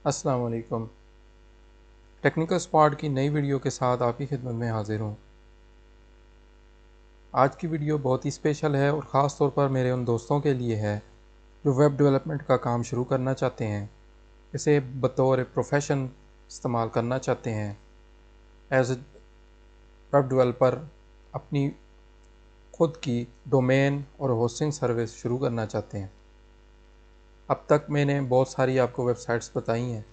अस्सलाम वालेकुम। Technical spot की नई वीडियो के साथ आपकी खिदमत में हाजिर हूँ। आज की वीडियो बहुत ही स्पेशल है और ख़ास तौर पर मेरे उन दोस्तों के लिए है जो वेब डेवलपमेंट का काम शुरू करना चाहते हैं, इसे बतौर प्रोफेशन इस्तेमाल करना चाहते हैं। एज ए वेब डेवलपर अपनी खुद की डोमेन और होस्टिंग सर्विस शुरू करना चाहते हैं। अब तक मैंने बहुत सारी आपको वेबसाइट्स बताई हैं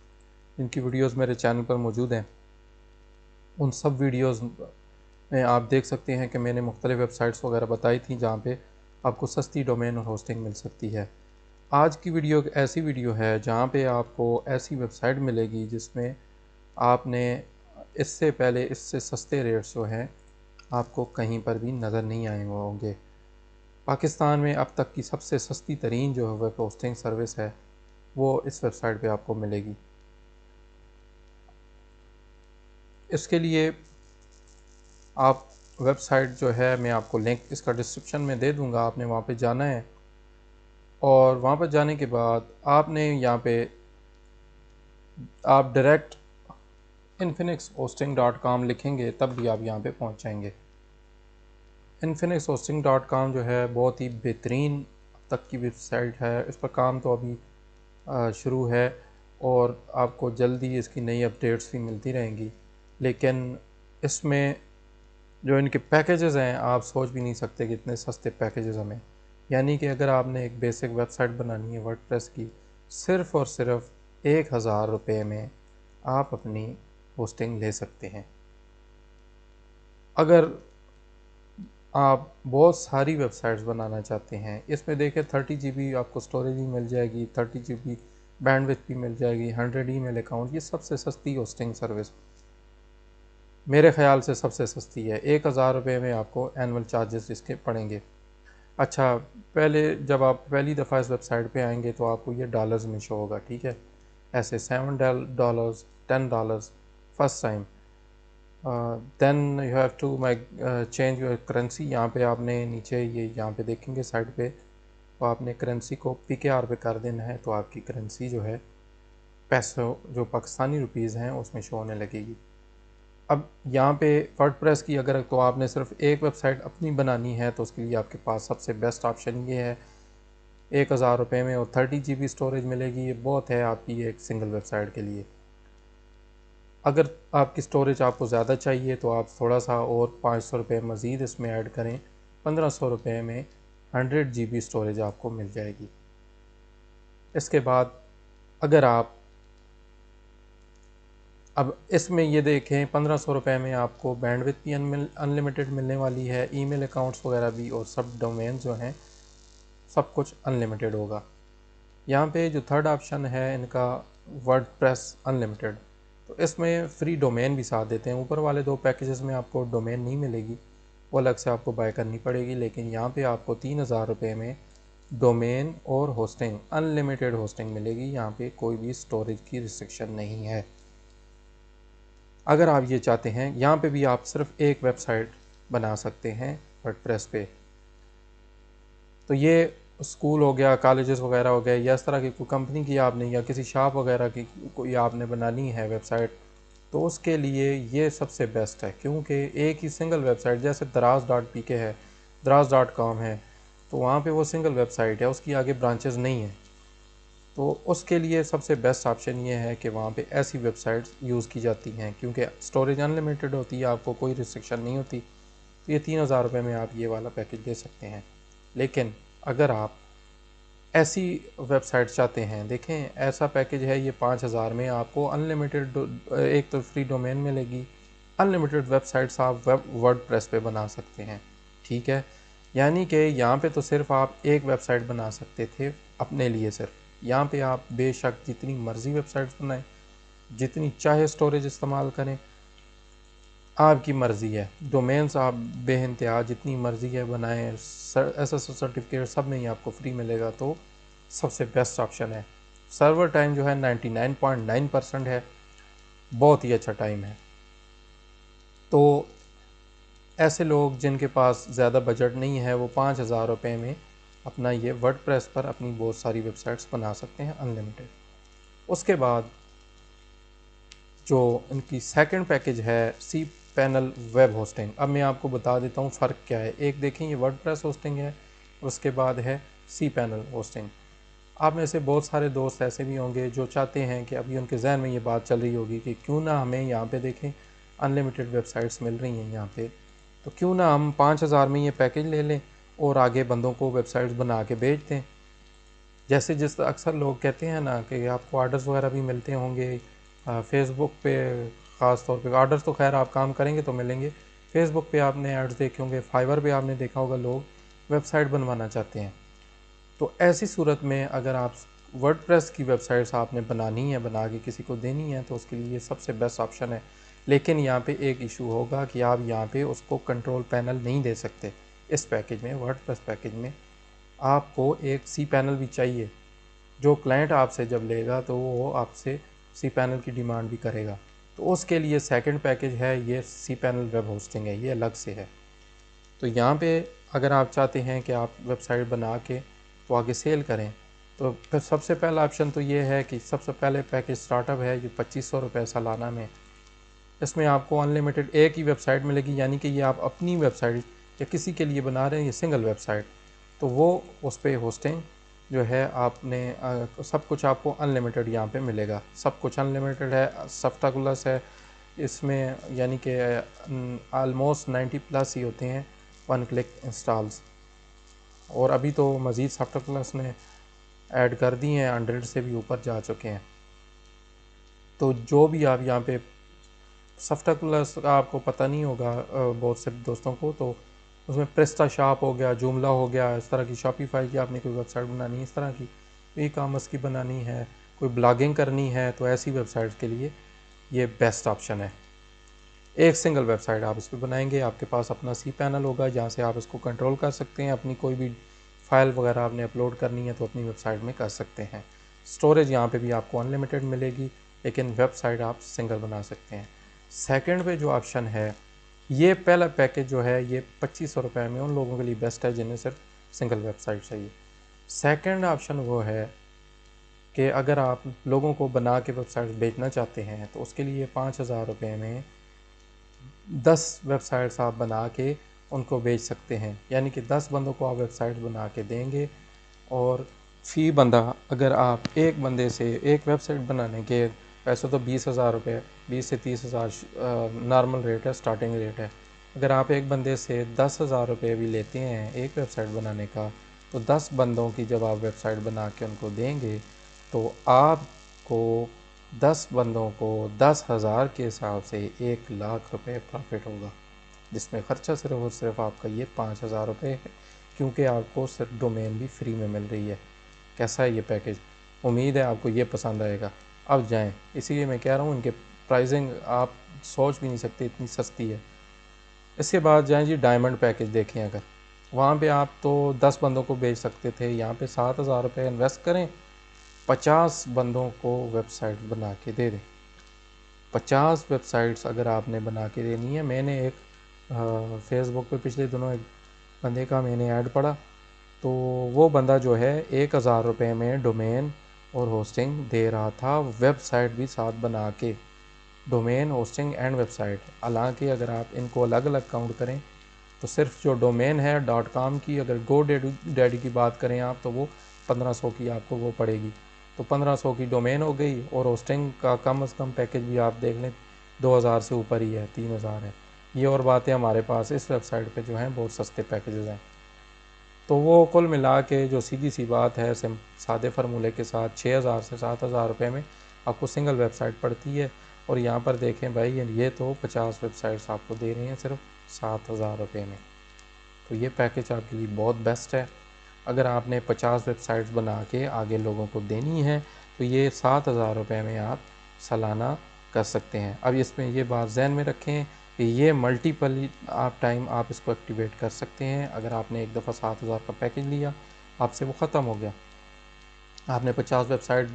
जिनकी वीडियोज़ मेरे चैनल पर मौजूद हैं। उन सब वीडियोज़ में आप देख सकते हैं कि मैंने मुख्तलिफ़ वेबसाइट्स वगैरह बताई थी जहाँ पे आपको सस्ती डोमेन और होस्टिंग मिल सकती है। आज की वीडियो एक ऐसी वीडियो है जहाँ पे आपको ऐसी वेबसाइट मिलेगी जिसमें आपने इससे पहले इससे सस्ते रेट्स जो हैं आपको कहीं पर भी नज़र नहीं आए होंगे। पाकिस्तान में अब तक की सबसे सस्ती तरीन जो वेब होस्टिंग सर्विस है वो इस वेबसाइट पे आपको मिलेगी। इसके लिए आप वेबसाइट जो है मैं आपको लिंक इसका डिस्क्रिप्शन में दे दूँगा, आपने वहाँ पे जाना है और वहाँ पर जाने के बाद आपने यहाँ पे आप डायरेक्ट infinixhosting.com लिखेंगे तब भी आप यहाँ पे पहुँच जाएंगे। infinixhosting.com जो है बहुत ही बेहतरीन अब तक की वेबसाइट है। इस पर काम तो अभी शुरू है और आपको जल्दी इसकी नई अपडेट्स भी मिलती रहेंगी, लेकिन इसमें जो इनके पैकेजेस हैं आप सोच भी नहीं सकते कि इतने सस्ते पैकेजेस हमें, यानी कि अगर आपने एक बेसिक वेबसाइट बनानी है वर्डप्रेस की, सिर्फ़ और सिर्फ 1000 रुपये में आप अपनी होस्टिंग ले सकते हैं। अगर आप बहुत सारी वेबसाइट्स बनाना चाहते हैं, इसमें देखिए 30 GB आपको स्टोरेज भी मिल जाएगी, 30 GB बैंडविड्थ भी मिल जाएगी, 100 ईमेल अकाउंट, ये सबसे सस्ती होस्टिंग सर्विस मेरे ख़्याल से सबसे सस्ती है। 1000 रुपये में आपको एनुअल चार्जेस इसके पड़ेंगे। अच्छा, पहले जब आप पहली दफ़ा इस वेबसाइट पे आएंगे तो आपको ये डॉलर्स में शो होगा, ठीक है। ऐसे $7, $10 first time, then you have to change your currency. यहाँ पे आपने नीचे ये यहाँ पे देखेंगे साइड पे, तो आपने करेंसी को PKR पे कर देना है, तो आपकी करेंसी जो है पैसों जो पाकिस्तानी रुपीज़ हैं उसमें शो होने लगेगी। अब यहाँ पे वर्डप्रेस की अगर तो आपने सिर्फ एक वेबसाइट अपनी बनानी है तो उसके लिए आपके पास सबसे बेस्ट ऑप्शन ये है। 1000 रुपये में और 30 GB स्टोरेज मिलेगी, ये बहुत है आपकी एक सिंगल वेबसाइट के लिए। अगर आपकी स्टोरेज आपको ज़्यादा चाहिए तो आप थोड़ा सा और 500 रुपये मज़ीद इसमें ऐड करें, 1500 रुपये में 100 GB स्टोरेज आपको मिल जाएगी। इसके बाद अगर आप अब इसमें ये देखें 1500 रुपये में आपको बैंडविड्थ भी अनलिमिटेड मिलने वाली है, ईमेल अकाउंट्स वगैरह भी, और सब डोमेन जो हैं सब कुछ अनलिमिटेड होगा। यहाँ पे जो थर्ड ऑप्शन है इनका वर्डप्रेस अनलिमिटेड, तो इसमें फ्री डोमेन भी साथ देते हैं। ऊपर वाले दो पैकेजेस में आपको डोमेन नहीं मिलेगी, वो अलग से आपको बाय करनी पड़ेगी, लेकिन यहाँ पे आपको 3000 रुपये में डोमेन और होस्टिंग अनलिमिटेड होस्टिंग मिलेगी। यहाँ पे कोई भी स्टोरेज की रिस्ट्रिक्शन नहीं है। अगर आप ये चाहते हैं, यहाँ पे भी आप सिर्फ एक वेबसाइट बना सकते हैं वर्डप्रेस पे। तो ये स्कूल हो गया, कॉलेजेस वगैरह हो गए, या इस तरह की कोई कंपनी की आपने या किसी शॉप वगैरह की कोई आपने बनानी है वेबसाइट, तो उसके लिए ये सबसे बेस्ट है, क्योंकि एक ही सिंगल वेबसाइट, जैसे दराज.pk है, दराज.com है, तो वहाँ पे वो सिंगल वेबसाइट है, उसकी आगे ब्रांचेस नहीं है। तो उसके लिए सबसे बेस्ट ऑप्शन ये है कि वहाँ पे ऐसी वेबसाइट्स यूज़ की जाती हैं, क्योंकि स्टोरेज अनलिमिटेड होती है, आपको कोई रिस्ट्रिक्शन नहीं होती। तो ये 3000 रुपये में आप ये वाला पैकेज ले सकते हैं। लेकिन अगर आप ऐसी वेबसाइट चाहते हैं, देखें ऐसा पैकेज है ये 5000 में आपको अनलिमिटेड, एक तो फ्री डोमेन मिलेगी, अनलिमिटेड वेबसाइट्स आप वर्डप्रेस पे बना सकते हैं, ठीक है। यानी कि यहाँ पे तो सिर्फ आप एक वेबसाइट बना सकते थे अपने लिए सिर्फ, यहाँ पे आप बेशक जितनी मर्ज़ी वेबसाइट्स बनाएं, जितनी चाहे स्टोरेज इस्तेमाल करें, आपकी मर्ज़ी है। डोमेन्स आप बेइंतहा जितनी मर्ज़ी है बनाएं, SSL सर्टिफिकेट सब में ही आपको फ्री मिलेगा, तो सबसे बेस्ट ऑप्शन है। सर्वर टाइम जो है 99.9% है, बहुत ही अच्छा टाइम है। तो ऐसे लोग जिनके पास ज़्यादा बजट नहीं है, वो 5000 रुपये में अपना ये वर्डप्रेस पर अपनी बहुत सारी वेबसाइट्स बना सकते हैं अनलिमिटेड। उसके बाद जो इनकी सेकंड पैकेज है सी पैनल वेब होस्टिंग। अब मैं आपको बता देता हूँ फ़र्क क्या है। एक देखें ये वर्डप्रेस होस्टिंग है, उसके बाद है सी पैनल होस्टिंग। आप में से बहुत सारे दोस्त ऐसे भी होंगे जो चाहते हैं कि अभी उनके जहन में ये बात चल रही होगी कि क्यों ना हमें यहाँ पे देखें अनलिमिटेड वेबसाइट्स मिल रही हैं यहाँ पे, तो क्यों ना हम 5,000 में ये पैकेज ले लें और आगे बंदों को वेबसाइट्स बना के बेच दें। जैसे जिस अक्सर लोग कहते हैं ना कि आपको आर्डर्स वगैरह भी मिलते होंगे फेसबुक पे, ख़ास तौर पे आर्डर्स तो खैर आप काम करेंगे तो मिलेंगे। फेसबुक पे आपने एड्स देखे होंगे, फाइवर पे आपने देखा होगा लोग वेबसाइट बनवाना चाहते हैं। तो ऐसी सूरत में अगर आप वर्डप्रेस की वेबसाइट्स आपने बनानी है, बना के किसी को देनी है, तो उसके लिए सबसे बेस्ट ऑप्शन है। लेकिन यहाँ पे एक इशू होगा कि आप यहाँ पे उसको कंट्रोल पैनल नहीं दे सकते। इस पैकेज में, वर्डप्रेस पैकेज में आपको एक सी पैनल भी चाहिए। जो क्लाइंट आपसे जब लेगा तो वो आपसे सी पैनल की डिमांड भी करेगा। तो उसके लिए सेकंड पैकेज है ये सी पैनल वेब होस्टिंग है, ये अलग से है। तो यहाँ पे अगर आप चाहते हैं कि आप वेबसाइट बना के तो आगे सेल करें, तो फिर सबसे पहला ऑप्शन तो ये है कि सबसे पहले पैकेज स्टार्टअप है जो 2500 रुपये सालाना में। इसमें आपको अनलिमिटेड एक ही वेबसाइट मिलेगी, यानी कि ये आप अपनी वेबसाइट या किसी के लिए बना रहे हैं, ये सिंगल वेबसाइट, तो वो उस पर होस्टिंग जो है आपने सब कुछ आपको अनलिमिटेड यहाँ पे मिलेगा। सब कुछ अनलिमिटेड है, सफ्टाकुलस है इसमें, यानी कि आलमोस्ट 90 प्लस ही होते हैं वन क्लिक इंस्टॉल्स। और अभी तो मज़ीद सफ्टाकुलस ने ऐड कर दी हैं, 100 से भी ऊपर जा चुके हैं। तो जो भी आप यहाँ पे सफ्टाकुलस का आपको पता नहीं होगा बहुत से दोस्तों को, तो उसमें प्रेस्टा शॉप हो गया, जुमला हो गया, इस तरह की शॉपिफाई की आपने कोई वेबसाइट बनानी है, इस तरह की ई कॉमर्स की बनानी है, कोई ब्लॉगिंग करनी है, तो ऐसी वेबसाइट्स के लिए ये बेस्ट ऑप्शन है। एक सिंगल वेबसाइट आप इस पर बनाएंगे, आपके पास अपना सी पैनल होगा जहाँ से आप इसको कंट्रोल कर सकते हैं। अपनी कोई भी फाइल वगैरह आपने अपलोड करनी है तो अपनी वेबसाइट में कर सकते हैं। स्टोरेज यहाँ पे भी आपको अनलिमिटेड मिलेगी, लेकिन वेबसाइट आप सिंगल बना सकते हैं। सेकंड पे जो ऑप्शन है, ये पहला पैकेज जो है ये 2500 रुपये में उन लोगों के लिए बेस्ट है जिन्हें सिर्फ सिंगल वेबसाइट चाहिए। सेकंड ऑप्शन वो है कि अगर आप लोगों को बना के वेबसाइट बेचना चाहते हैं, तो उसके लिए 5,000 रुपये में 10 वेबसाइट्स आप बना के उनको बेच सकते हैं। यानी कि 10 बंदों को आप वेबसाइट बना के देंगे, और फ़ी बंदा, अगर आप एक बंदे से एक वेबसाइट बनाने के वैसे तो 20,000 रुपये, 20 से 30,000 नॉर्मल रेट है, स्टार्टिंग रेट है। अगर आप एक बंदे से 10,000 रुपये भी लेते हैं एक वेबसाइट बनाने का, तो 10 बंदों की जब आप वेबसाइट बना के उनको देंगे, तो आपको 10 बंदों को 10,000 के हिसाब से 1,00,000 रुपये प्रॉफिट होगा, जिसमें ख़र्चा सिर्फ और सिर्फ आपका ये 5,000 रुपये है, क्योंकि आपको सिर्फ डोमेन भी फ्री में मिल रही है। कैसा है ये पैकेज? उम्मीद है आपको ये पसंद आएगा। अब जाएं, इसीलिए मैं कह रहा हूँ इनके प्राइसिंग आप सोच भी नहीं सकते, इतनी सस्ती है। इसके बाद जाएं जी डायमंड पैकेज देखें। अगर वहाँ पे आप तो 10 बंदों को बेच सकते थे, यहाँ पे 7,000 रुपये इन्वेस्ट करें, 50 बंदों को वेबसाइट बना के दे दें। 50 वेबसाइट्स अगर आपने बना के देनी है, मैंने एक फेसबुक पे पिछले दिनों एक बंदे का मैंने ऐड पढ़ा, तो वो बंदा जो है 1,000 रुपये में डोमेन और होस्टिंग दे रहा था, वेबसाइट भी साथ बना के, डोमेन, होस्टिंग एंड वेबसाइट। हालांकि अगर आप इनको अलग अलग काउंट करें तो सिर्फ जो डोमेन है .com की, अगर गो डैडी की बात करें आप, तो वो 1500 की आपको वो पड़ेगी। तो 1500 की डोमेन हो गई, और होस्टिंग का कम से कम पैकेज भी आप देख लें 2,000 से ऊपर ही है, 3,000 है। ये और बातें हमारे पास इस वेबसाइट पे जो हैं बहुत सस्ते पैकेजेस हैं। तो वो कुल मिला के जो सीधी सी बात है, सादे फार्मूले के साथ 6,000 से 7,000 रुपये में आपको सिंगल वेबसाइट पड़ती है। और यहाँ पर देखें भाई, ये तो 50 वेबसाइट्स आपको दे रही हैं सिर्फ 7,000 रुपये में। तो ये पैकेज आपके लिए बहुत बेस्ट है। अगर आपने 50 वेबसाइट्स बना के आगे लोगों को देनी है, तो ये 7,000 रुपये में आप सालाना कर सकते हैं। अब इसमें ये बात जहन में रखें कि ये मल्टीपल आप टाइम आप इसको एक्टिवेट कर सकते हैं। अगर आपने एक दफ़ा 7,000 का पैकेज लिया, आपसे वो ख़त्म हो गया, आपने 50 वेबसाइट,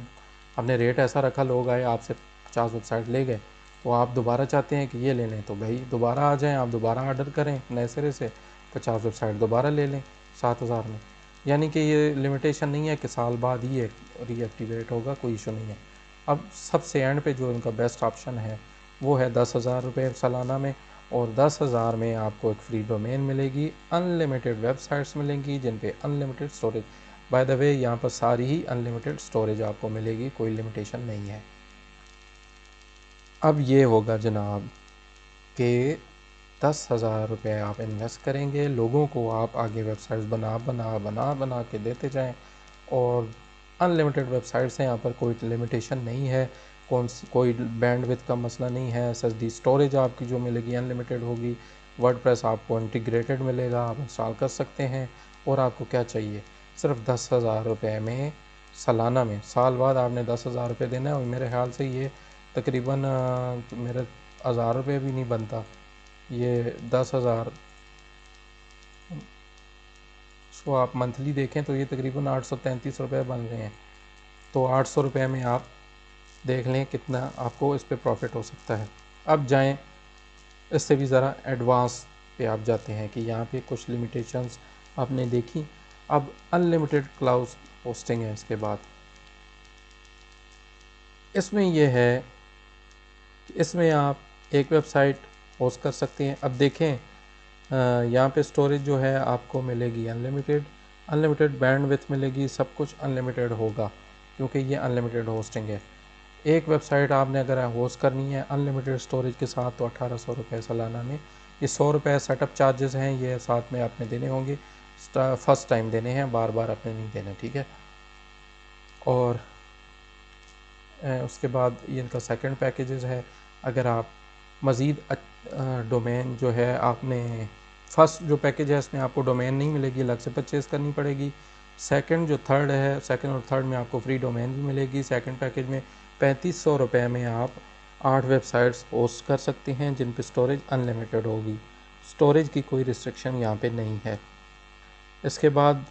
आपने रेट ऐसा रखा, लोग आए आपसे 50 वेबसाइट ले गए, तो आप दोबारा चाहते हैं कि ये ले लें, तो भाई दोबारा आ जाएं, आप दोबारा ऑर्डर करें नए सिरे से, 50 वेबसाइट दोबारा ले लें 7,000 में। यानी कि ये लिमिटेशन नहीं है कि साल बाद ही रीएक्टिवेट होगा, कोई इशू नहीं है। अब सबसे एंड पे जो इनका बेस्ट ऑप्शन है वो है 10,000 रुपये सालाना में, और 10,000 में आपको एक फ्री डोमेन मिलेगी, अनलिमिटेड वेबसाइट्स मिलेंगी जिन पे unlimited storage, by the way यहाँ पर सारी ही अनलिमिटेड स्टोरेज आपको मिलेगी, कोई लिमिटेशन नहीं है। अब ये होगा जनाब कि 10,000 रुपये आप इन्वेस्ट करेंगे, लोगों को आप आगे वेबसाइट्स बना के देते जाएं, और अनलिमिटेड वेबसाइट्स हैं, यहाँ पर कोई लिमिटेशन नहीं है, कोई बैंडविड्थ का मसला नहीं है। एसएसडी स्टोरेज आपकी जो मिलेगी अनलिमिटेड होगी, वर्डप्रेस आपको इंटीग्रेटेड मिलेगा, आप इंस्टॉल कर सकते हैं। और आपको क्या चाहिए, सिर्फ 10,000 रुपये में सालाना में, साल बाद आपने 10,000 रुपये देना है। और मेरे ख्याल से ये तकरीबन मेरे 1,000 रुपये भी नहीं बनता, ये 10,000 इसको आप मंथली देखें तो ये तकरीबन 833 रुपये बन रहे हैं। तो 800 रुपये में आप देख लें कितना आपको इस पे प्रॉफिट हो सकता है। अब जाएं इससे भी ज़रा एडवांस पे आप जाते हैं कि यहाँ पे कुछ लिमिटेशंस आपने देखी। अब अनलिमिटेड क्लाउड होस्टिंग है इसके बाद। इसमें यह है कि इसमें आप एक वेबसाइट होस्ट कर सकते हैं। अब देखें यहाँ पे स्टोरेज जो है आपको मिलेगी अनलिमिटेड बैंडविड्थ मिलेगी, सब कुछ अनलिमिटेड होगा क्योंकि ये अनलिमिटेड होस्टिंग है। एक वेबसाइट आपने अगर होस्ट करनी है अनलिमिटेड स्टोरेज के साथ तो 1,800 रुपये सालाना में। ये 100 रुपये सेटअप चार्जेस हैं, ये साथ में आपने देने होंगे, फर्स्ट टाइम देने हैं, बार बार आपने नहीं देने, ठीक है। और उसके बाद ये इनका सेकंड पैकेजेस है। अगर आप मज़ीद डोमेन जो है आपने, फर्स्ट जो पैकेज है इसमें आपको डोमेन नहीं मिलेगी, अलग से परचेज़ करनी पड़ेगी। सेकंड जो थर्ड है, सेकंड और थर्ड में आपको फ्री डोमेन भी मिलेगी। सेकंड पैकेज में 3,500 रुपये में आप 8 वेबसाइट्स होस्ट कर सकते हैं जिन पे स्टोरेज अनलिमिटेड होगी, स्टोरेज की कोई रिस्ट्रिक्शन यहाँ पे नहीं है। इसके बाद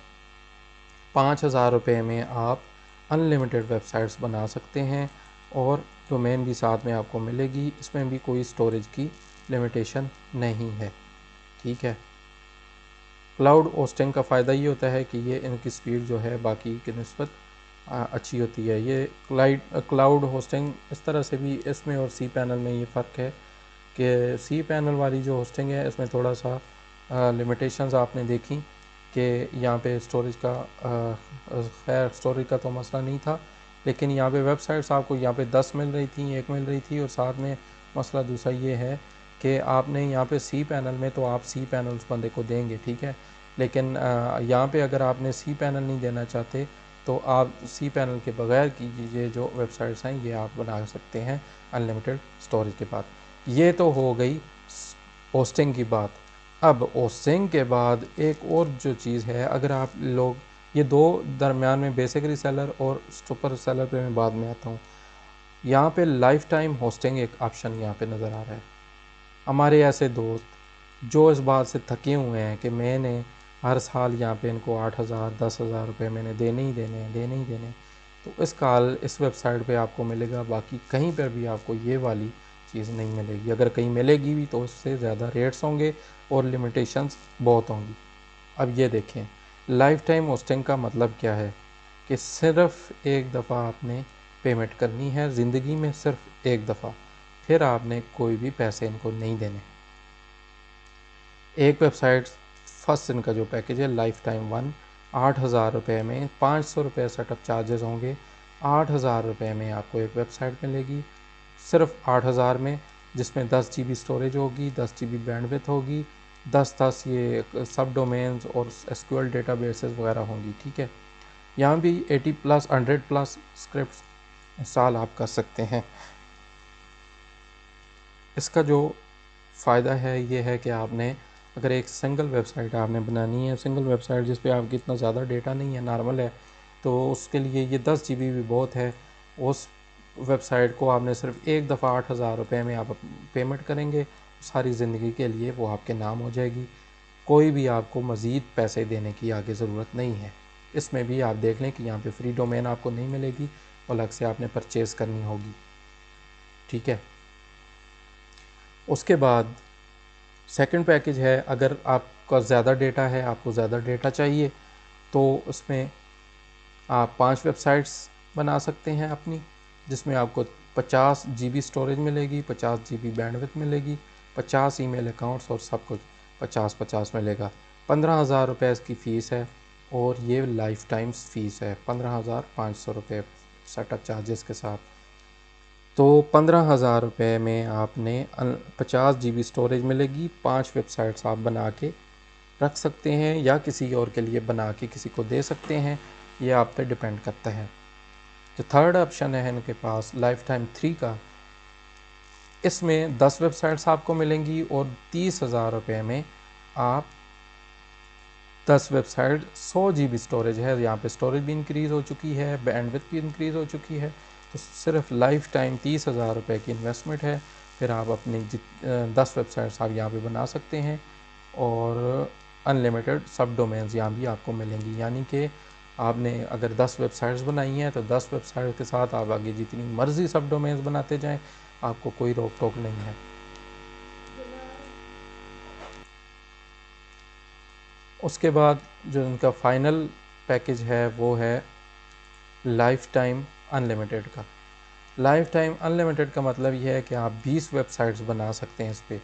5,000 रुपये में आप अनलिमिटेड वेबसाइट्स बना सकते हैं और डोमेन भी साथ में आपको मिलेगी, इसमें भी कोई स्टोरेज की लिमिटेशन नहीं है, ठीक है। क्लाउड होस्टिंग का फ़ायदा ये होता है कि ये इनकी स्पीड जो है बाकी की निस्बत अच्छी होती है। ये क्लाउड होस्टिंग इस तरह से भी, इसमें और सी पैनल में ये फ़र्क है कि सी पैनल वाली जो होस्टिंग है इसमें थोड़ा सा लिमिटेशंस आपने देखी कि यहाँ पे स्टोरेज का खैर स्टोरेज का तो मसला नहीं था, लेकिन यहाँ पे वेबसाइट्स आपको यहाँ पे 10 मिल रही थी, 1 मिल रही थी। और साथ में मसला दूसरा ये है कि आपने यहाँ पे सी पैनल में तो आप सी पैनल उस बंदे को देंगे, ठीक है, लेकिन यहाँ पे अगर आपने सी पैनल नहीं देना चाहते तो आप सी पैनल के बगैर की ये जो वेबसाइट्स हैं ये आप बना सकते हैं अनलिमिटेड स्टोरेज के बाद। ये तो हो गई होस्टिंग की बात। अब होस्टिंग के बाद एक और जो चीज़ है, अगर आप लोग ये दो दरमियान में बेसिक रीसेलर और सुपर सेलर पे मैं बाद में आता हूँ। यहाँ पे लाइफ टाइम होस्टिंग एक ऑप्शन यहाँ पे नज़र आ रहा है। हमारे ऐसे दोस्त जो इस बात से थके हुए हैं कि मैंने हर साल यहाँ पे इनको 8,000 10,000 रुपये मैंने देने ही देने, तो इस वेबसाइट पे आपको मिलेगा, बाकी कहीं पर भी आपको ये वाली चीज़ नहीं मिलेगी। अगर कहीं मिलेगी भी तो उससे ज़्यादा रेट्स होंगे और लिमिटेशंस बहुत होंगी। अब ये देखें, लाइफ टाइम होस्टिंग का मतलब क्या है कि सिर्फ़ एक दफ़ा आपने पेमेंट करनी है ज़िंदगी में, सिर्फ एक दफ़ा, फिर आपने कोई भी पैसे इनको नहीं देने। एक वेबसाइट फर्स्ट इनका जो पैकेज है लाइफ टाइम 1, 8,000 रुपये में 500 रुपये सेटअप चार्जेस होंगे। 8,000 रुपये में आपको एक वेबसाइट मिलेगी, सिर्फ 8,000 में, जिसमें 10 GB स्टोरेज होगी, 10 GB बैंडविड्थ होगी, 10 ये सब डोमेन्स और SQL डेटाबेसेस वगैरह होंगी, ठीक है। यहाँ भी 80+ 100+ स्क्रिप्ट इंस्टॉल आप कर सकते हैं। इसका जो फ़ायदा है ये है कि आपने अगर एक सिंगल वेबसाइट आपने बनानी है, सिंगल वेबसाइट जिस पे आपकी इतना ज़्यादा डेटा नहीं है, नॉर्मल है, तो उसके लिए ये 10 GB भी बहुत है। उस वेबसाइट को आपने सिर्फ एक दफ़ा 8,000 रुपये में आप पेमेंट करेंगे, सारी ज़िंदगी के लिए वो आपके नाम हो जाएगी। कोई भी आपको मज़ीद पैसे देने की आगे ज़रूरत नहीं है। इसमें भी आप देख लें कि यहाँ पे फ्री डोमेन आपको नहीं मिलेगी, अलग से आपने परचेज़ करनी होगी, ठीक है। उसके बाद सेकंड पैकेज है, अगर आपका ज़्यादा डेटा है, आपको ज़्यादा डेटा चाहिए, तो उसमें आप 5 वेबसाइट्स बना सकते हैं अपनी, जिसमें आपको 50 GB स्टोरेज मिलेगी, 50 GB बैंडविड्थ मिलेगी, 50 ईमेल अकाउंट्स और सब कुछ 50-50 मिलेगा। 15,000 रुपये इसकी फ़ीस है और ये लाइफ टाइम फ़ीस है 15,500 रुपये सेटअप चार्जेस के साथ। तो 15,000 रुपये में आपने 50 GB स्टोरेज मिलेगी, 5 वेबसाइट्स आप बना के रख सकते हैं या किसी और के लिए बना के किसी को दे सकते हैं, ये आप पे डिपेंड करता है। जो थर्ड ऑप्शन है इनके पास लाइफ टाइम 3 का, इसमें 10 वेबसाइट्स आपको मिलेंगी और 30,000 रुपये में आप 10 वेबसाइट 100 GB स्टोरेज है, यहाँ पे स्टोरेज भी इंक्रीज़ हो चुकी है, बैंडविड्थ भी इंक्रीज़ हो चुकी है। तो सिर्फ लाइफ टाइम 30,000 रुपये की इन्वेस्टमेंट है, फिर आप अपनी 10 वेबसाइट्स आप यहाँ पे बना सकते हैं और अनलिमिटेड सब डोमेन्स यहाँ भी आपको मिलेंगी। यानी कि आपने अगर 10 वेबसाइट्स बनाई हैं तो 10 वेबसाइट के साथ आप आगे जितनी मर्ज़ी सब डोमेन्स बनाते जाएँ, आपको कोई रोक टोक नहीं है। उसके बाद जो इनका फाइनल पैकेज है वो है लाइफ टाइम अनलिमिटेड का। लाइफ टाइम अनलिमिटेड का मतलब ये है कि आप 20 वेबसाइट्स बना सकते हैं, इस पर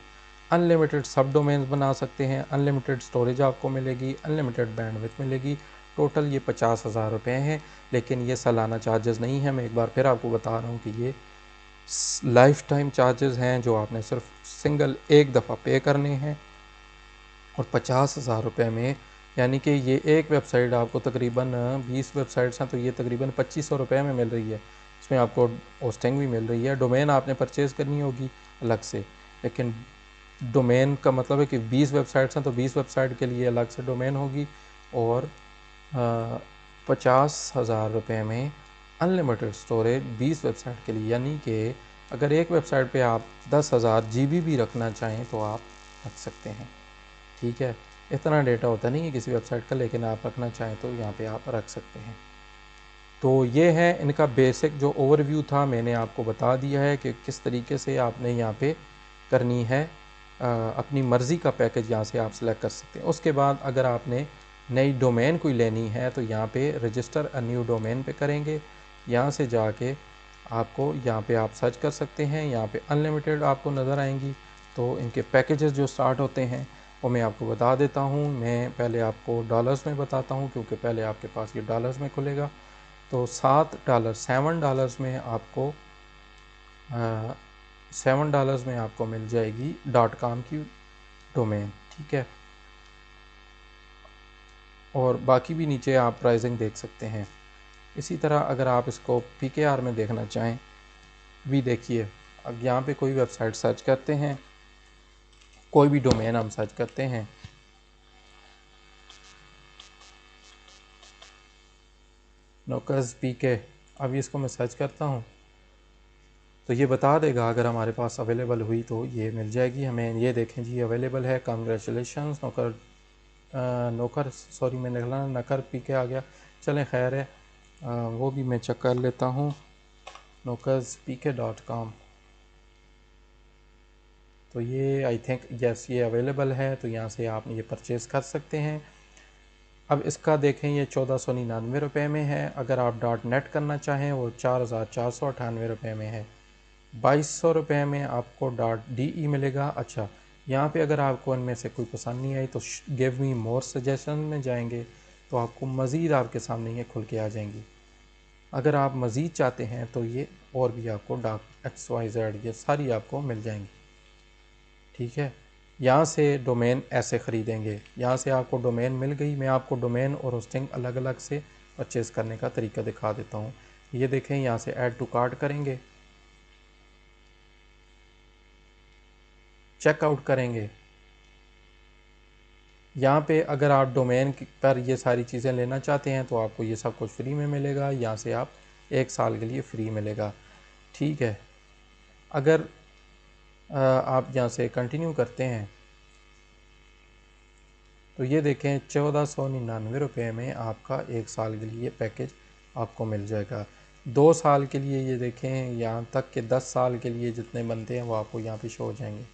अनलिमिटेड सब डोमेन्स बना सकते हैं, अनलिमिटेड स्टोरेज आपको मिलेगी, अनलिमिटेड बैंडविड्थ मिलेगी। टोटल ये 50,000 रुपये हैं, लेकिन ये सालाना चार्जेस नहीं है। मैं एक बार फिर आपको बता रहा हूँ कि ये लाइफ टाइम चार्जेस हैं जो आपने सिर्फ सिंगल एक दफ़ा पे करने हैं। और 50,000 रुपये में, यानी कि ये एक वेबसाइट आपको तकरीबन 20 वेबसाइट्स हैं तो ये तकरीबन 2500 रुपये में मिल रही है। इसमें आपको होस्टिंग भी मिल रही है, डोमेन आपने परचेज़ करनी होगी अलग से, लेकिन डोमेन का मतलब है कि 20 वेबसाइट्स हैं तो 20 वेबसाइट के लिए अलग से डोमेन होगी। और 50,000 रुपये में अनलिमिटेड स्टोरेज 20 वेबसाइट के लिए, यानी कि अगर एक वेबसाइट पे आप 10,000 GB भी रखना चाहें तो आप रख सकते हैं। ठीक है, इतना डेटा होता नहीं है किसी वेबसाइट का, लेकिन आप रखना चाहें तो यहाँ पे आप रख सकते हैं। तो ये है इनका बेसिक जो ओवरव्यू था, मैंने आपको बता दिया है कि किस तरीके से आपने यहाँ पे करनी है। अपनी मर्ज़ी का पैकेज यहाँ से आप सेलेक्ट कर सकते हैं। उसके बाद अगर आपने नई डोमेन कोई लेनी है तो यहाँ पे रजिस्टर अ न्यू डोमेन पे करेंगे। यहाँ से जाके आपको यहाँ पे आप सर्च कर सकते हैं, यहाँ पे अनलिमिटेड आपको नज़र आएंगी। तो इनके पैकेजेस जो स्टार्ट होते हैं वो मैं आपको बता देता हूँ। मैं पहले आपको डॉलर्स में बताता हूँ क्योंकि पहले आपके पास ये डॉलर्स में खुलेगा। तो $7 में आपको $7 में आपको मिल जाएगी .com की डोमेन। ठीक है, और बाकी भी नीचे आप प्राइसिंग देख सकते हैं। इसी तरह अगर आप इसको PKR में देखना चाहें भी देखिए, अब यहाँ पे कोई वेबसाइट सर्च करते हैं, कोई भी डोमेन हम सर्च करते हैं, नोकस PK, अब इसको मैं सर्च करता हूँ तो ये बता देगा अगर हमारे पास अवेलेबल हुई तो ये मिल जाएगी हमें। ये देखें जी अवेलेबल है, कांग्रेचुलेशंस नौकर सॉरी मैंने लिखना नकर PK आ गया, चलें खैर है। वो भी मैं चेक कर लेता हूँ, nokerspk.com। तो ये आई थिंक यस ये अवेलेबल है, तो यहाँ से आप ये परचेज़ कर सकते हैं। अब इसका देखें ये 1499 रुपये में है। अगर आप .net करना चाहें वो 4,498 रुपये में है। 2,200 रुपये में आपको .de मिलेगा। अच्छा, यहाँ पे अगर आपको इनमें से कोई पसंद नहीं आई तो गिव मी मोर सजेशन में जाएंगे तो आपको मज़ीद आपके सामने ये खुल के आ जाएंगी। अगर आप मज़ीद चाहते हैं तो ये और भी आपको .xyz ये सारी आपको मिल जाएंगी। ठीक है, यहाँ से डोमेन ऐसे ख़रीदेंगे, यहाँ से आपको डोमेन मिल गई। मैं आपको डोमेन और होस्टिंग अलग अलग से परचेज़ करने का तरीका दिखा देता हूँ। ये देखें, यहाँ से ऐड टू कार्ट करेंगे, चेकआउट करेंगे। यहाँ पे अगर आप डोमेन पर ये सारी चीज़ें लेना चाहते हैं तो आपको ये सब कुछ फ्री में मिलेगा। यहाँ से आप 1 साल के लिए फ्री मिलेगा। ठीक है, अगर आप यहाँ से कंटिन्यू करते हैं तो ये देखें 1499 रुपये में आपका 1 साल के लिए पैकेज आपको मिल जाएगा। 2 साल के लिए ये देखें, यहाँ तक कि 10 साल के लिए जितने बनते हैं वो आपको यहाँ पे शो हो जाएंगे।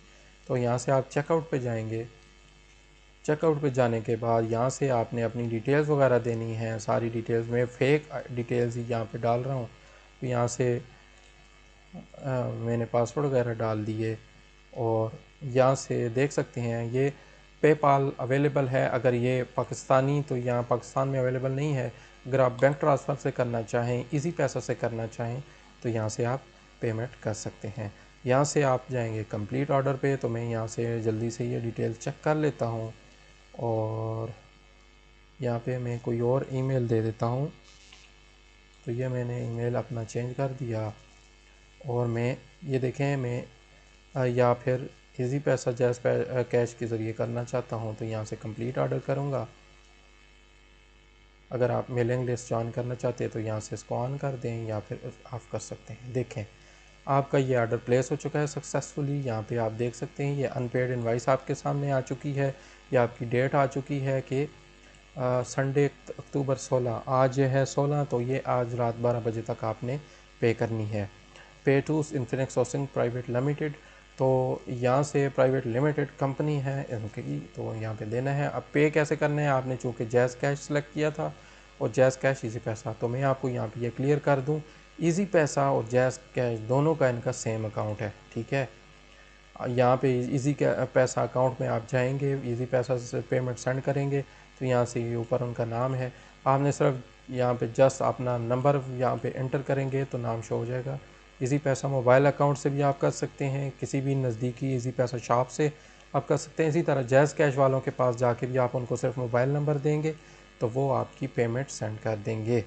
तो यहाँ से आप चेकआउट पे जाएंगे। चेकआउट पे जाने के बाद यहाँ से आपने अपनी डिटेल्स वगैरह देनी है, सारी डिटेल्स में फ़ेक डिटेल्स ही यहाँ पे डाल रहा हूँ। तो यहाँ से मैंने पासवर्ड वगैरह डाल दिए और यहाँ से देख सकते हैं ये पेपाल अवेलेबल है। अगर ये पाकिस्तानी तो यहाँ पाकिस्तान में अवेलेबल नहीं है। अगर आप बैंक ट्रांसफ़र से करना चाहें, इजी पैसा से करना चाहें तो यहाँ से आप पेमेंट कर सकते हैं। यहाँ से आप जाएंगे कंप्लीट ऑर्डर पे, तो मैं यहाँ से जल्दी से ये डिटेल चेक कर लेता हूँ और यहाँ पे मैं कोई और ईमेल दे देता हूँ। तो ये मैंने ईमेल अपना चेंज कर दिया और मैं ये देखें मैं या फिर इजी पैसा जैस कैश के ज़रिए करना चाहता हूँ तो यहाँ से कंप्लीट ऑर्डर करूँगा। अगर आप मेलिंग लिस्ट ज्वाइन करना चाहते हैं तो यहाँ से इसको ऑन कर दें या फिर ऑफ कर सकते हैं। देखें आपका ये ऑर्डर प्लेस हो चुका है सक्सेसफुली। यहाँ पे आप देख सकते हैं ये अनपेड इनवाइस आपके सामने आ चुकी है। ये आपकी डेट आ चुकी है कि संडे अक्टूबर 16, आज है 16, तो ये आज रात 12 बजे तक आपने पे करनी है। Pay to Infinix sourcing private limited, तो यहाँ से प्राइवेट लिमिटेड कंपनी है इनकी, तो यहाँ पे देना है। अब पे कैसे करना है, आपने चूँकि जैज़ कैश सेलेक्ट किया था और जैज़ कैश इजी पैसा, तो मैं आपको यहाँ पे ये क्लियर कर दूँ, इजी पैसा और जैज़ कैश दोनों का इनका सेम अकाउंट है, ठीक है। यहाँ पे इजी पैसा अकाउंट में आप जाएंगे, इजी पैसा से पेमेंट सेंड करेंगे तो यहाँ से ये ऊपर उनका नाम है। आपने सिर्फ यहाँ पे जस्ट अपना नंबर यहाँ पे एंटर करेंगे तो नाम शो हो जाएगा। इजी पैसा मोबाइल अकाउंट से भी आप कर सकते हैं, किसी भी नज़दीकी इजी पैसा शॉप से आप कर सकते हैं। इसी तरह जैज़ कैश वालों के पास जाके भी आप उनको सिर्फ मोबाइल नंबर देंगे तो वो आपकी पेमेंट सेंड कर देंगे,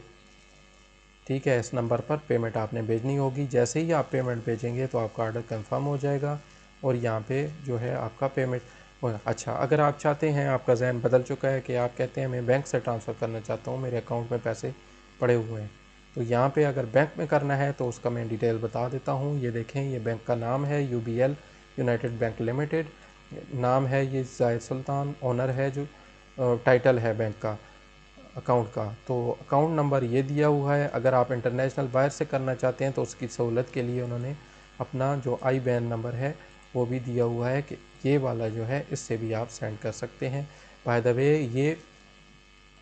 ठीक है। इस नंबर पर पेमेंट आपने भेजनी होगी। जैसे ही आप पेमेंट भेजेंगे तो आपका ऑर्डर कंफर्म हो जाएगा और यहाँ पे जो है आपका पेमेंट होगा। अच्छा, अगर आप चाहते हैं, आपका जहन बदल चुका है कि आप कहते हैं मैं बैंक से ट्रांसफ़र करना चाहता हूँ, मेरे अकाउंट में पैसे पड़े हुए हैं, तो यहाँ पे अगर बैंक में करना है तो उसका मैं डिटेल बता देता हूँ। ये देखें, ये बैंक का नाम है UBL यूनाइटेड बैंक लिमिटेड, नाम है ये जाहिद सुल्तान, ओनर है जो टाइटल है बैंक का अकाउंट का। तो अकाउंट नंबर ये दिया हुआ है। अगर आप इंटरनेशनल बायर से करना चाहते हैं तो उसकी सहूलत के लिए उन्होंने अपना जो IBAN नंबर है वो भी दिया हुआ है कि ये वाला जो है इससे भी आप सेंड कर सकते हैं। बाय द वे, ये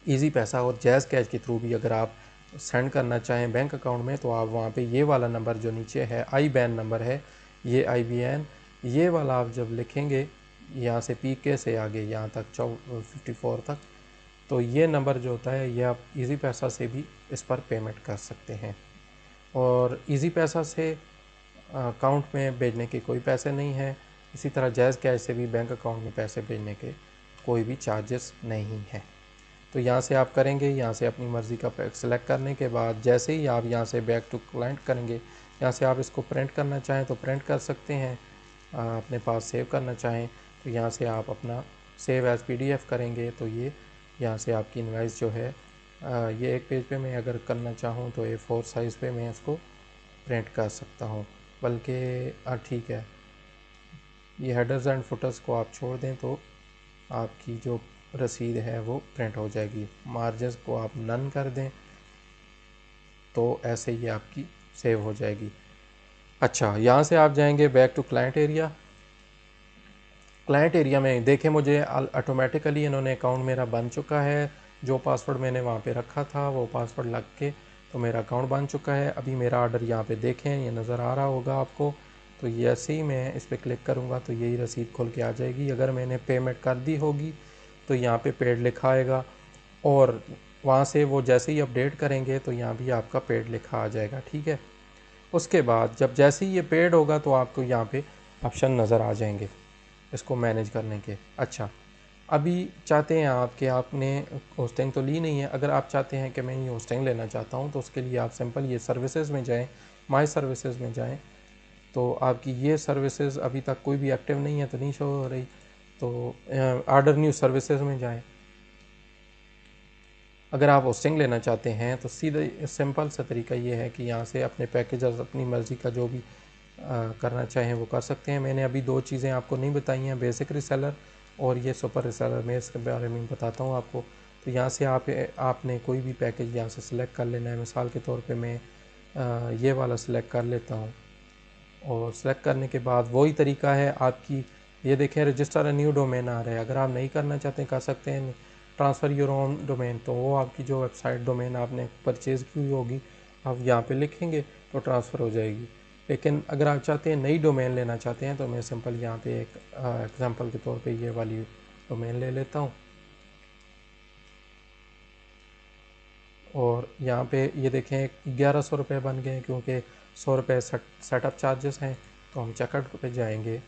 इजी पैसा और जैज़ कैश के थ्रू भी अगर आप सेंड करना चाहें बैंक अकाउंट में तो आप वहाँ पे ये वाला नंबर जो नीचे है IBAN नंबर है, ये IBAN, ये वाला आप जब लिखेंगे यहाँ से PK से आगे यहाँ तक 54 तक, तो ये नंबर जो होता है ये आप इजी पैसा से भी इस पर पेमेंट कर सकते हैं। और इजी पैसा से अकाउंट में भेजने के कोई पैसे नहीं हैं। इसी तरह जैज़ कैश से भी बैंक अकाउंट में पैसे भेजने के कोई भी चार्जेस नहीं हैं। तो यहाँ से आप करेंगे, यहाँ से अपनी मर्ज़ी का पैक सेलेक्ट करने के बाद जैसे ही आप यहाँ से बैक टू क्लाइंट करेंगे, यहाँ से आप इसको प्रिंट करना चाहें तो प्रिंट कर सकते हैं, अपने पास सेव करना चाहें तो यहाँ से आप अपना सेव एज़ PDF करेंगे तो ये यहाँ से आपकी इनवाइस जो है ये एक पेज पे मैं अगर करना चाहूँ तो A4 साइज़ पे मैं इसको प्रिंट कर सकता हूँ। बल्कि ठीक है, ये हेडर्स एंड फुटर्स को आप छोड़ दें तो आपकी जो रसीद है वो प्रिंट हो जाएगी। मार्जिन्स को आप नन कर दें तो ऐसे ही आपकी सेव हो जाएगी। अच्छा, यहाँ से आप जाएंगे back to client area. Client area में देखें, मुझे ऑटोमेटिकली इन्होंने अकाउंट मेरा बन चुका है। जो पासवर्ड मैंने वहाँ पे रखा था वो पासवर्ड लग के तो मेरा अकाउंट बन चुका है। अभी मेरा ऑर्डर यहाँ पे देखें, ये नज़र आ रहा होगा आपको। तो जैसे ही मैं इस पर क्लिक करूँगा तो यही रसीद खुल के आ जाएगी। अगर मैंने पेमेंट कर दी होगी तो यहाँ पे पेड लिखा आएगा और वहाँ से वो जैसे ही अपडेट करेंगे तो यहाँ भी आपका पेड लिखा आ जाएगा, ठीक है। उसके बाद जब जैसे ही ये पेड होगा तो आपको यहाँ पे ऑप्शन नज़र आ जाएंगे इसको मैनेज करने के। अच्छा, अभी चाहते हैं आप कि आपने होस्टिंग तो ली नहीं है, अगर आप चाहते हैं कि मैं ये होस्टिंग लेना चाहता हूँ तो उसके लिए आप सिंपल ये सर्विसेज में जाएं, माई सर्विसेज में जाएं, तो आपकी ये सर्विसेज अभी तक कोई भी एक्टिव नहीं है तो नहीं शो हो रही। तो ऑर्डर न्यू सर्विसेज में जाएं। अगर आप होस्टिंग लेना चाहते हैं तो सीधे सिंपल सा तरीका ये है कि यहाँ से अपने पैकेजेस अपनी मर्ज़ी का जो भी करना चाहें वो कर सकते हैं। मैंने अभी दो चीज़ें आपको नहीं बताई हैं, बेसिक रीसेलर और ये सुपर रीसेलर, मैं इसके बारे में बताता हूँ आपको। तो यहाँ से आपने कोई भी पैकेज यहाँ से सिलेक्ट कर लेना है। मिसाल के तौर पे मैं ये वाला सिलेक्ट कर लेता हूँ और सिलेक्ट करने के बाद वही तरीका है आपकी, ये देखें रजिस्टर अ न्यू डोमेन आ रहा है। अगर आप नहीं करना चाहते कर सकते हैं ट्रांसफ़र योर ओन डोमेन, तो वो आपकी जो वेबसाइट डोमेन आपने परचेज़ की हुई होगी आप यहाँ पे लिखेंगे तो ट्रांसफ़र हो जाएगी। लेकिन अगर आप चाहते हैं नई डोमेन लेना चाहते हैं तो मैं सिंपल यहाँ पे एक एग्जांपल के तौर पे ये वाली डोमेन ले लेता हूँ और यहाँ पे ये देखें 1100 रुपये बन गए क्योंकि 100 रुपये सेटअप चार्जेस हैं। तो हम चेकआउट पे जाएंगे।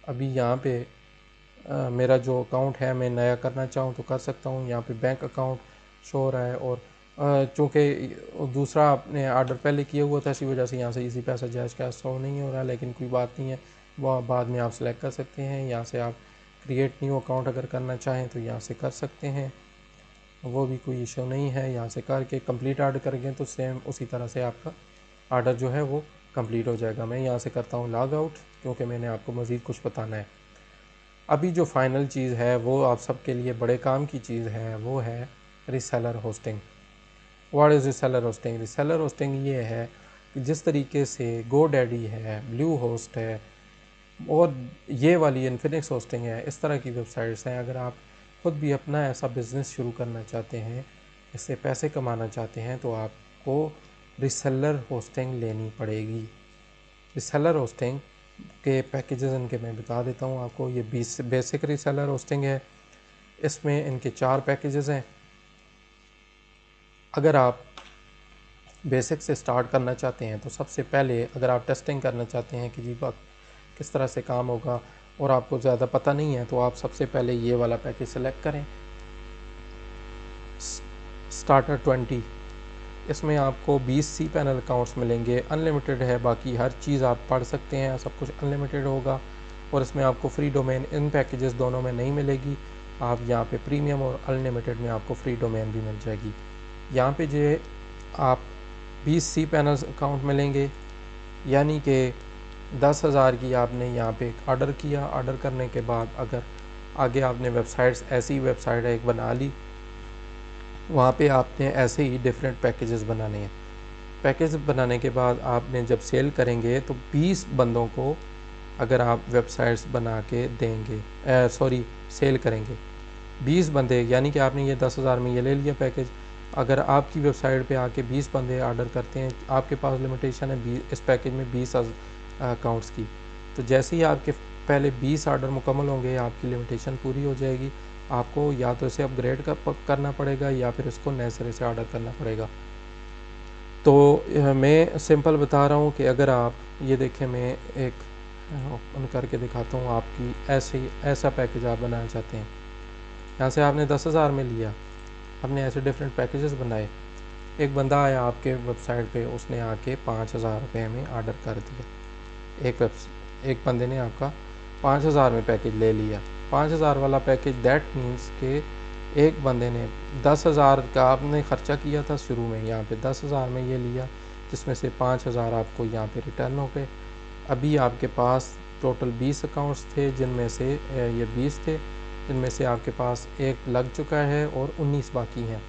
अभी यहाँ पे मेरा जो अकाउंट है मैं नया करना चाहूँ तो कर सकता हूँ। यहाँ पे बैंक अकाउंट शो हो रहा है और चूँकि दूसरा आपने ऑर्डर पहले किया हुआ था इसी वजह से यहाँ से इजी पैसा जैज का शो नहीं हो रहा, लेकिन कोई बात नहीं है, वो बाद में आप सेलेक्ट कर सकते हैं। यहाँ से आप क्रिएट न्यू अकाउंट अगर करना चाहें तो यहाँ से कर सकते हैं, वो भी कोई इशू नहीं है। यहाँ से करके कंप्लीट ऑर्डर करेंगे तो सेम उसी तरह से आपका ऑर्डर जो है वो कंप्लीट हो जाएगा। मैं यहाँ से करता हूँ लॉग आउट क्योंकि मैंने आपको मज़ीद कुछ बताना है। अभी जो फाइनल चीज़ है वो आप सबके लिए बड़े काम की चीज़ है, वो है reseller hosting. What is reseller hosting? Reseller hosting ये है कि जिस तरीके से GoDaddy है, ब्लू होस्ट है और ये वाली इन्फिनिक्स होस्टिंग है, इस तरह की वेबसाइट्स हैं। अगर आप ख़ुद भी अपना ऐसा बिज़नेस शुरू करना चाहते हैं, इससे पैसे कमाना चाहते हैं, तो आपको रीसेलर होस्टिंग लेनी पड़ेगी। रीसेलर होस्टिंग के पैकेजेस इनके मैं बता देता हूँ आपको। ये बेसिक रीसेलर होस्टिंग है, इसमें इनके 4 पैकेजेस हैं। अगर आप बेसिक से स्टार्ट करना चाहते हैं तो सबसे पहले अगर आप टेस्टिंग करना चाहते हैं कि जी बात किस तरह से काम होगा और आपको ज़्यादा पता नहीं है, तो आप सबसे पहले ये वाला पैकेज सेलेक्ट करें, स्टार्टर 20। इसमें आपको 20 cPanel अकाउंट्स मिलेंगे, अनलिमिटेड है, बाकी हर चीज़ आप पढ़ सकते हैं, सब कुछ अनलिमिटेड होगा। और इसमें आपको फ्री डोमेन इन पैकेजेस दोनों में नहीं मिलेगी। आप यहाँ पे प्रीमियम और अनलिमिटेड में आपको फ्री डोमेन भी मिल जाएगी। यहाँ पे जो आप 20 cPanel अकाउंट मिलेंगे, यानी कि 10,000 की आपने यहाँ पे ऑर्डर किया। ऑर्डर करने के बाद अगर आगे आपने वेबसाइट्स, ऐसी वेबसाइट एक बना ली, वहाँ पे आपने ऐसे ही डिफरेंट पैकेजेस बनाने हैं। पैकेज बनाने के बाद आपने जब सेल करेंगे तो 20 बंदों को अगर आप वेबसाइट्स बना के देंगे, सेल करेंगे 20 बंदे, यानी कि आपने ये 10,000 में ये ले लिया पैकेज। अगर आपकी वेबसाइट पे आके 20 बंदे ऑर्डर करते हैं, आपके पास लिमिटेशन है इस पैकेज में 20 अकाउंट्स की, तो जैसे ही आपके पहले 20 ऑर्डर मुकम्मल होंगे आपकी लिमिटेशन पूरी हो जाएगी। आपको या तो इसे अपग्रेड करना पड़ेगा या फिर इसको नए सिरे से ऑर्डर करना पड़ेगा। तो मैं सिंपल बता रहा हूँ कि अगर आप ये देखें, मैं एक ओपन करके दिखाता हूँ आपकी ऐसा पैकेज आप बनाना चाहते हैं। यहाँ से आपने 10,000 में लिया, आपने ऐसे डिफरेंट पैकेजेस बनाए। एक बंदा आया आपके वेबसाइट पे, उसने आके 5,000 रुपये में ऑर्डर कर दिया। एक बंदे ने आपका 5,000 में पैकेज ले लिया। 5,000 वाला पैकेज दैट मीन्स के एक बंदे ने 10,000 का आपने ख़र्चा किया था शुरू में, यहाँ पे 10,000 में ये लिया, जिसमें से 5,000 आपको यहाँ पे रिटर्न हो गए। अभी आपके पास टोटल 20 अकाउंट्स थे, जिनमें से ये 20 थे, जिनमें से आपके पास एक लग चुका है और 19 बाकी हैं।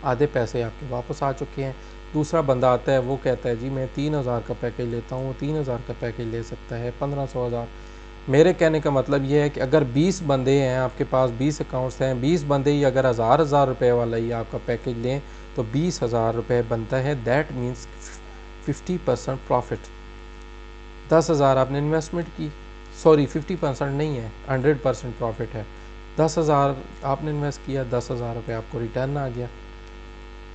आधे पैसे आपके वापस आ चुके हैं। दूसरा बंदा आता है, वो कहता है जी मैं 3,000 का पैकेज लेता हूँ, 3,000 का पैकेज ले सकता है, 1500 हज़ार। मेरे कहने का मतलब ये है कि अगर 20 बंदे हैं आपके पास, 20 अकाउंट्स हैं, 20 बंदे ही अगर हज़ार रुपये वाला ही आपका पैकेज लें तो 20,000 रुपये बनता है। That means 50% profit. 10,000 आपने इन्वेस्टमेंट की, 50% नहीं है, 100% प्रॉफिट है। 10,000 आपने इन्वेस्ट किया, 10,000 रुपये आपको रिटर्न आ गया,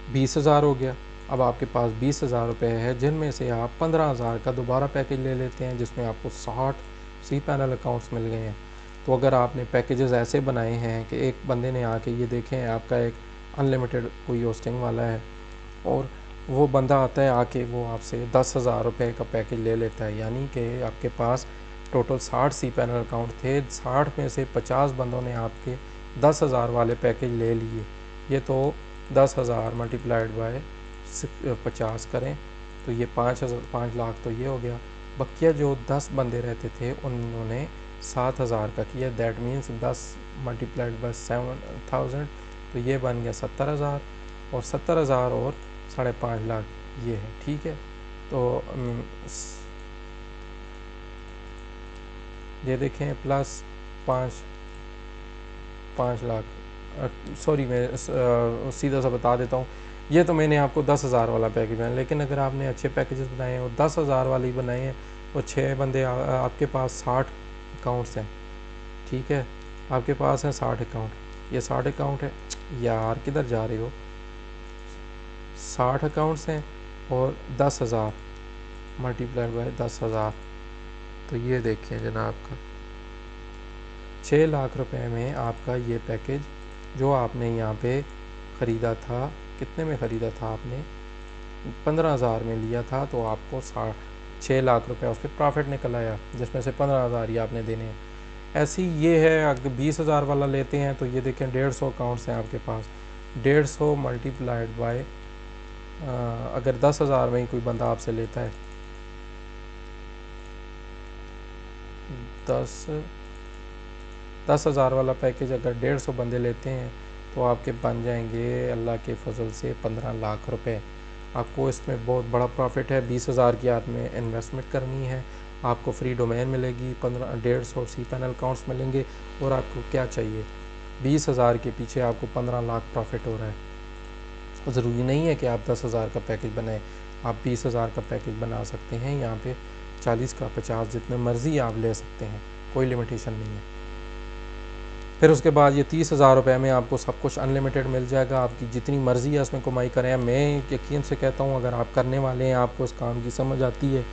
20,000 हो गया। अब आपके पास 20,000 रुपये है, जिनमें से आप 15,000 का दोबारा पैकेज ले लेते हैं, जिसमें आपको 60 cPanel अकाउंट्स मिल गए हैं। तो अगर आपने पैकेजेस ऐसे बनाए हैं कि एक बंदे ने आके ये देखें आपका एक अनलिमिटेड कोई होस्टिंग वाला है और वो बंदा आता है आके वो आपसे 10,000 रुपये का पैकेज ले लेता है, यानी कि आपके पास टोटल 60 cPanel अकाउंट थे, 60 में से 50 बंदों ने आपके 10,000 वाले पैकेज ले लिए। ये तो 10,000 मल्टीप्लाइड बाय 50 करें तो ये 5 लाख तो ये हो गया। बकिया जो 10 बंदे रहते थे उन्होंने 7,000 का किया। दैट मीन्स 10 मल्टीप्लाइड बाय 7,000, तो ये बन गया 70,000, और 70,000 और 5.5 लाख ये है। ठीक है, तो ये देखें प्लस 5 लाख सॉरी मैं सीधा सा बता देता हूँ, ये तो मैंने आपको 10,000 वाला पैकेज बनाया, लेकिन अगर आपने अच्छे पैकेजेस बनाए हैं और 10,000 वाले ही बनाए हैं और 6 बंदे आपके पास 60 अकाउंट्स हैं, ठीक है, आपके पास हैं 60 अकाउंट, ये 60 अकाउंट है यार, किधर जा रहे हो, 60 अकाउंट्स हैं और 10,000 मल्टीप्लाइड बाय 10,000, तो ये देखें जनाब का 6 लाख रुपए में आपका ये पैकेज जो आपने यहाँ पे ख़रीदा था, कितने में ख़रीदा था आपने, 15,000 में लिया था, तो आपको 6 लाख रुपए उस पर प्रॉफिट निकल आया, जिसमें से 15,000 ही आपने देने हैं। ऐसी ये है, अगर 20,000 वाला लेते हैं तो ये देखें 150 अकाउंट्स हैं आपके पास, 150 मल्टीप्लाइड बाय अगर 10,000 में ही कोई बंदा आपसे लेता है, 10,000 वाला पैकेज अगर 150 बंदे लेते हैं तो आपके बन जाएंगे अल्लाह के फजल से 15 लाख रुपए। आपको इसमें बहुत बड़ा प्रॉफिट है। 20,000 की आपने इन्वेस्टमेंट करनी है, आपको फ्री डोमेन मिलेगी, 150 cPanel अकाउंट्स मिलेंगे, और आपको क्या चाहिए, 20,000 के पीछे आपको 15 लाख प्रॉफिट हो रहा है। तो ज़रूरी नहीं है कि आप 10,000 का पैकेज बनाएं, आप 20,000 का पैकेज बना सकते हैं। यहाँ पे 40 का 50 जितने मर्ज़ी आप ले सकते हैं, कोई लिमिटेशन नहीं है। फिर उसके बाद ये 30,000 रुपये में आपको सब कुछ अनलिमिटेड मिल जाएगा, आपकी जितनी मर्ज़ी है उसमें कमाई करें। मैं यकीन से कहता हूँ अगर आप करने वाले हैं, आपको इस काम की समझ आती है,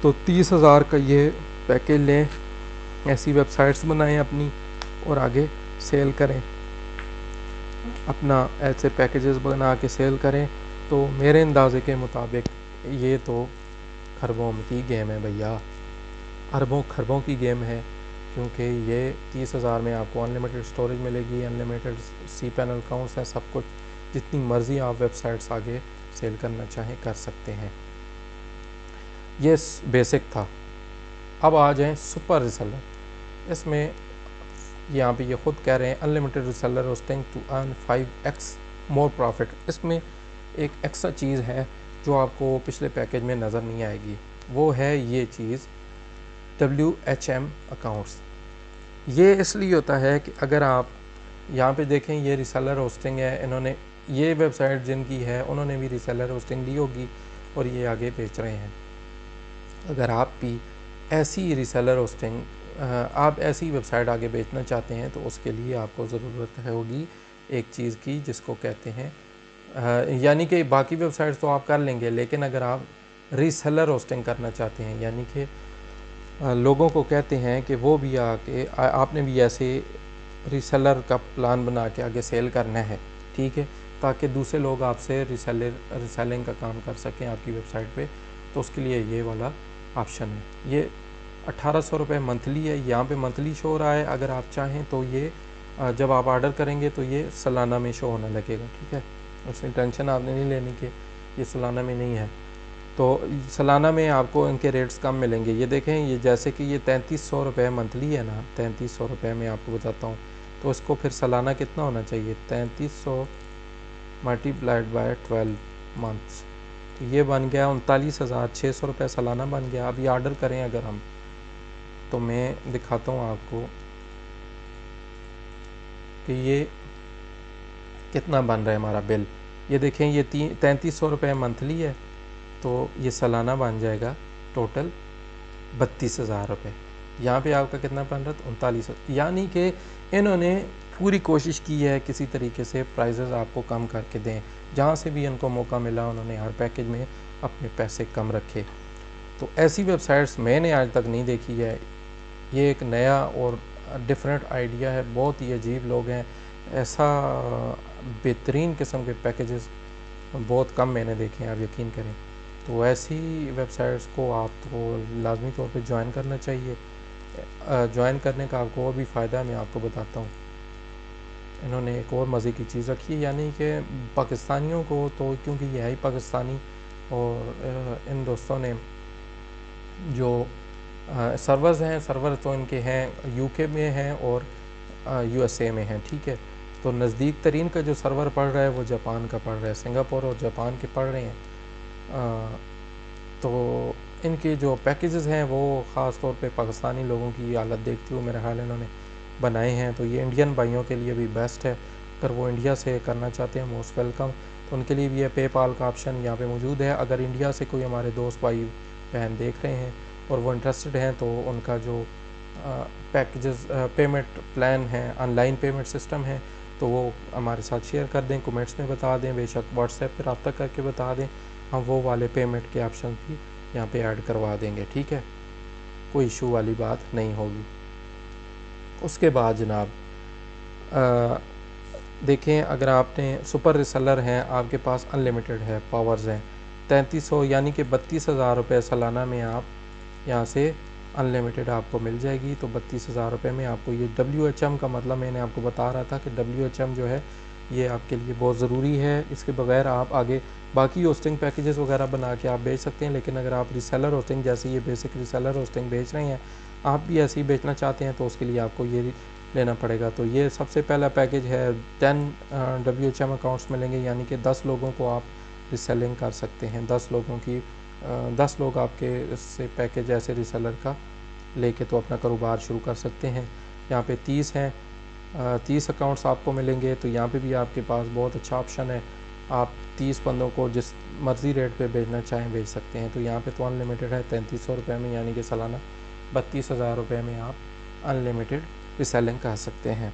तो 30,000 का ये पैकेज लें, ऐसी वेबसाइट्स बनाएं अपनी और आगे सेल करें, अपना ऐसे पैकेजेस बना के सेल करें। तो मेरे अंदाजे के मुताबिक ये तो खरबों की गेम है भैया, अरबों खरबों की गेम है, क्योंकि ये 30,000 में आपको अनलिमिटेड स्टोरेज मिलेगी, अनलिमिटेड cPanel अकाउंट्स हैं, सब कुछ, जितनी मर्ज़ी आप वेबसाइट्स आगे सेल करना चाहें कर सकते हैं। ये बेसिक था। अब आ जाएं सुपर रिसेलर। इसमें यहाँ पे ये खुद कह रहे हैं unlimited reseller hosting to earn 5x more profit. इसमें एक एक्स्ट्रा चीज़ है जो आपको पिछले पैकेज में नज़र नहीं आएगी, वो है ये चीज़ WHM अकाउंट्स। ये इसलिए होता है कि अगर आप यहाँ पे देखें, ये रिसेलर होस्टिंग है, इन्होंने ये वेबसाइट जिनकी है उन्होंने भी रिसेलर होस्टिंग ली होगी और ये आगे बेच रहे हैं। अगर आप भी ऐसी रिसेलर होस्टिंग, आप ऐसी वेबसाइट आगे बेचना चाहते हैं, तो उसके लिए आपको ज़रूरत होगी एक चीज़ की जिसको कहते हैं, यानी कि बाकी वेबसाइट्स तो आप कर लेंगे, लेकिन अगर आप रीसेलर होस्टिंग करना चाहते हैं, यानी कि लोगों को कहते हैं कि वो भी आके आपने भी ऐसे रीसेलर का प्लान बना के आगे सेल करना है, ठीक है, ताकि दूसरे लोग आपसे रीसेलिंग का काम कर सकें आपकी वेबसाइट पे, तो उसके लिए ये वाला ऑप्शन है। ये 1,800 रुपये मंथली है, यहाँ पे मंथली शो हो रहा है। अगर आप चाहें तो ये जब आप ऑर्डर करेंगे तो ये सालाना में शो होने लगेगा, ठीक है, उसकी टेंशन आपने नहीं लेनी कि ये सालाना में नहीं है। तो सालाना में आपको इनके रेट्स कम मिलेंगे। ये देखें, ये जैसे कि ये 3,300 रुपये मंथली है ना, 3,300 रुपये में आपको बताता हूँ, तो इसको फिर सालाना कितना होना चाहिए, 3,300 मल्टीप्लाइड बाय 12 मंथ्स, तो ये बन गया 39,600 रुपये सालाना बन गया। अभी ऑर्डर करें अगर हम, तो मैं दिखाता हूँ आपको कि ये कितना बन रहा है हमारा बिल। ये देखें, ये 3,300 रुपये मंथली है, तो ये सालाना बन जाएगा टोटल 32,000 रुपये। यहाँ पे आपका कितना बन रहा था, 39,000। यानी कि इन्होंने पूरी कोशिश की है किसी तरीके से प्राइजेज़ आपको कम करके दें, जहाँ से भी इनको मौका मिला उन्होंने हर पैकेज में अपने पैसे कम रखे। तो ऐसी वेबसाइट्स मैंने आज तक नहीं देखी है, ये एक नया और डिफरेंट आइडिया है। बहुत ही अजीब लोग हैं, ऐसा बेहतरीन किस्म के पैकेजेस बहुत कम मैंने देखे हैं, आप यकीन करें। तो ऐसी वेबसाइट्स को आपको लाजमी तौर पे ज्वाइन करना चाहिए। ज्वाइन करने का आपको और भी फ़ायदा मैं आपको बताता हूँ। इन्होंने एक और मज़े की चीज़ रखी है, यानी कि पाकिस्तानियों को तो, क्योंकि ये है ही पाकिस्तानी, और इन दोस्तों ने जो सर्वर्स हैं, सर्वर तो इनके हैं यूके में हैं और यूएसए में हैं, ठीक है। तो नज़दीक तरीन का जो सर्वर पढ़ रहा है वो जापान का पढ़ रहा है, सिंगापुर और जापान के पढ़ रहे हैं। तो इनके जो पैकेजेस हैं वो ख़ास तौर पे पाकिस्तानी लोगों की हालत देखते हुए मेरा ख्याल इन्होंने बनाए हैं। तो ये इंडियन भाइयों के लिए भी बेस्ट है, अगर वो इंडिया से करना चाहते हैं मोस्ट वेलकम। तो उनके लिए भी ये पेपाल का ऑप्शन यहाँ पे मौजूद है। अगर इंडिया से कोई हमारे दोस्त भाई बहन देख रहे हैं और वो इंटरेस्टेड हैं तो उनका जो पैकेजेस पेमेंट प्लान है, ऑनलाइन पेमेंट सिस्टम है, तो वो हमारे साथ शेयर कर दें, कमेंट्स में बता दें, बेशक व्हाट्सएप पर रब्ता करके बता दें, हम वो वाले पेमेंट के ऑप्शन भी यहाँ पे ऐड करवा देंगे। ठीक है, कोई इशू वाली बात नहीं होगी। उसके बाद जनाब देखें, अगर आपने सुपर रिसेलर हैं, आपके पास अनलिमिटेड है, पावर्स हैं 3300 यानी कि 32,000 रुपये सालाना में आप यहाँ से अनलिमिटेड आपको मिल जाएगी। तो 32,000 रुपये में आपको ये WHM का मतलब मैंने आपको बता रहा था कि WHM जो है ये आपके लिए बहुत ज़रूरी है। इसके बगैर आप आगे बाकी होस्टिंग पैकेजेस वगैरह बना के आप बेच सकते हैं, लेकिन अगर आप रिसेलर होस्टिंग जैसे ये बेसिक रिसेलर होस्टिंग बेच रहे हैं, आप भी ऐसे ही बेचना चाहते हैं, तो उसके लिए आपको ये लेना पड़ेगा। तो ये सबसे पहला पैकेज है, 10 WHM अकाउंट्स मिलेंगे, यानी कि 10 लोगों को आप रिसेलिंग कर सकते हैं। 10 लोगों की 10 लोग आपके से पैकेज ऐसे रिसेलर का लेके तो अपना कारोबार शुरू कर सकते हैं। यहाँ पे 30 हैं, 30 अकाउंट्स आपको मिलेंगे। तो यहाँ पे भी आपके पास बहुत अच्छा ऑप्शन है, आप 30 बंदों को जिस मर्ज़ी रेट पे भेजना चाहें भेज सकते हैं। तो यहाँ पे तो अनलिमिटेड है 3300 रुपये में, यानी कि सालाना 32,000 रुपये में आप अनलिमिटेड रिसेलिंग कर सकते हैं।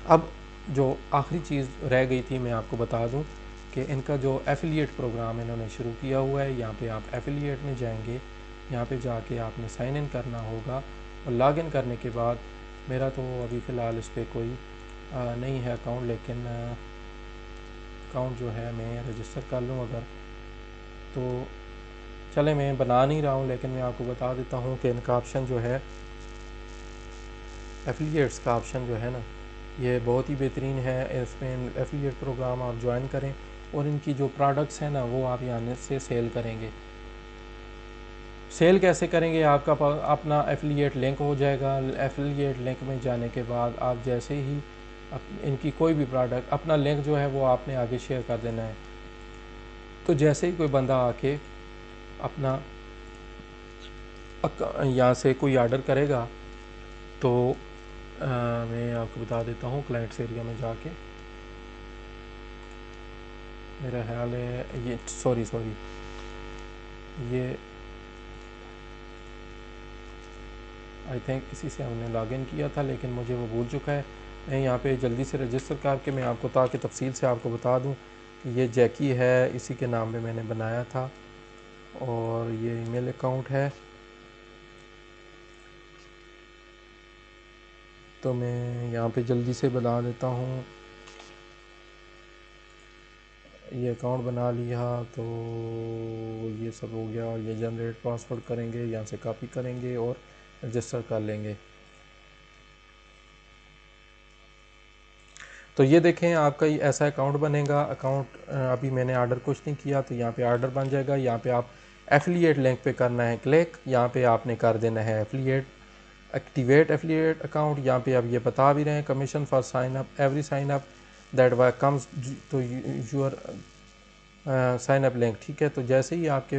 अब जो आखिरी चीज़ रह गई थी मैं आपको बता दूं कि इनका जो एफिलिएट प्रोग्राम इन्होंने शुरू किया हुआ है। यहाँ पे आप एफिलिएट में जाएंगे, यहाँ पे जाके आपने साइन इन करना होगा और लॉग इन करने के बाद, मेरा तो अभी फ़िलहाल इस पर कोई नहीं है अकाउंट, लेकिन अकाउंट जो है मैं रजिस्टर कर लूँ अगर, तो चले मैं बना नहीं रहा हूँ, लेकिन मैं आपको बता देता हूँ कि इनका ऑप्शन जो है, एफिलिएट्स का ऑप्शन जो है ना, ये बहुत ही बेहतरीन है। इसमें एफिलिएट प्रोग्राम आप ज्वाइन करें और इनकी जो प्रोडक्ट्स हैं ना वो आप यहाँ से सेल करेंगे। सेल कैसे करेंगे, आपका अपना एफिलिएट लिंक हो जाएगा। एफिलिएट लिंक में जाने के बाद आप जैसे ही इनकी कोई भी प्रोडक्ट, अपना लिंक जो है वो आपने आगे शेयर कर देना है। तो जैसे ही कोई बंदा आके अपना यहाँ से कोई ऑर्डर करेगा, तो मैं आपको बता देता हूँ, क्लाइंट्स एरिया में जाके, मेरा ख्याल है ये सॉरी ये आई थिंक इसी से हमने लॉगिन किया था, लेकिन मुझे वो भूल चुका है। मैं यहाँ पे जल्दी से रजिस्टर करके मैं आपको ताकि तफसील से आपको बता दूँ कि ये जैकी है, इसी के नाम पे मैंने बनाया था और ये ईमेल अकाउंट है। तो मैं यहाँ पे जल्दी से बता देता हूँ, ये अकाउंट बना लिया तो ये सब हो गया। ये जनरेट पासवर्ड करेंगे, यहाँ से कॉपी करेंगे और रजिस्टर कर लेंगे। तो ये देखें आपका ये ऐसा अकाउंट बनेगा। अकाउंट अभी मैंने ऑर्डर कुछ नहीं किया, तो यहाँ पे ऑर्डर बन जाएगा। यहाँ पे आप एफिलिएट लिंक पे करना है क्लिक, यहाँ पे आपने कर देना है एफिलिएट, एक्टिवेट एफिलिएट अकाउंट। यहाँ पे आप ये बता भी रहे हैं, commission for sign up every sign up that why comes to your sign up link. ठीक है, तो जैसे ही आपके